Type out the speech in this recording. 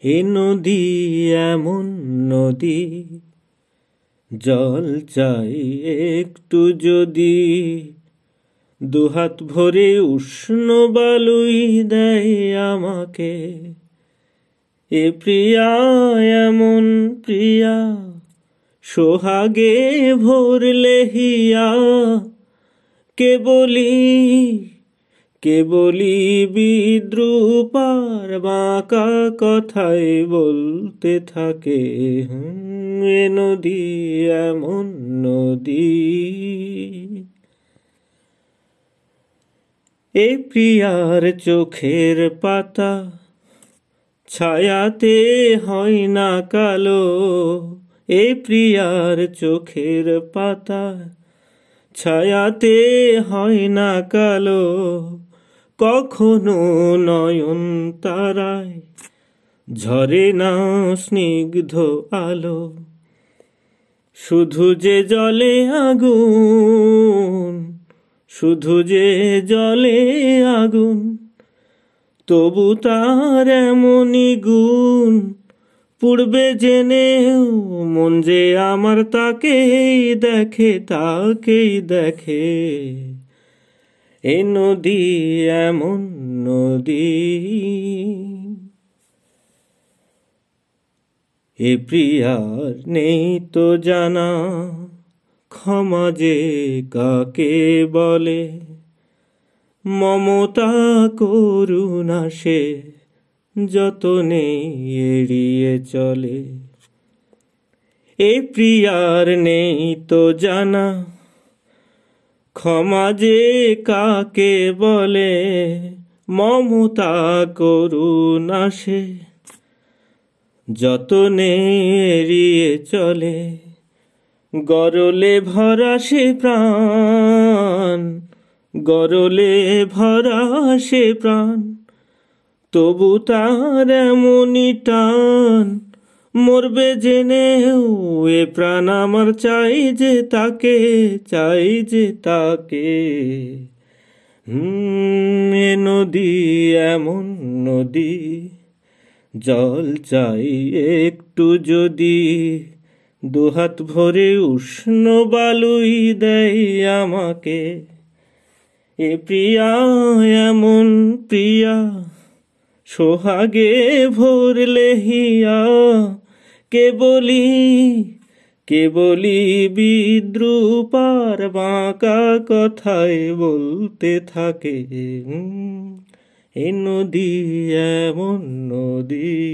এ নদী এমন নদী, জল চাই একটু যদি, দুহাত ভরে উষ্ণ বালুই দেয় আমাকে। এ প্রিয়া এমন প্রিয়া, সোহাগে ভরলে হিয়া, কে বলি বিদ্রুপার বাঁকা কথায় বলতে থাকে। এ নদী এমন নদী। এ প্রিয়ার চোখের পাতা, ছায়াতে হয় না কালো। এ প্রিয়ার চোখের পাতা, ছায়াতে হয় না কালো। কখনো নয়ন তারায় ঝরে না স্নিগ্ধ আলো। শুধু যে জলে আগুন, শুধু যে জলে আগুন, তবু তার এমনই গুণ। পূর্বে জেনেও মন যে আমার তাকেই দেখে, তাকেই দেখে। এ নদী এমন নদী। এ প্রিয়ার নেই তো জানা, ক্ষমা যে কাকে বলে। মমতা করুণা সে যতনে এড়িয়ে চলে। এ প্রিয়ার নেই তো জানা, ক্ষমা যে কাকে বলে। মমতা করুণা সে যতনে এড়িয়ে চলে। গরলে ভরা সে প্রাণ, গরলে ভরা সে প্রাণ, তবু তার এমনই টান। মরবে জেনেও এ প্রাণ আমার চাই যে তাকে, চাই যে তাকে। এ নদী এমন নদী, জল চাই একটু যদি, দুহাত ভরে উষ্ণ বালুই দেয় আমাকে। এ প্রিয়া এমন প্রিয়া, সোহাগে ভরলে হিয়া, কে বলি বিদ্রুপার বাঁকা কথায় বলতে থাকে। এ নদী এমন নদী।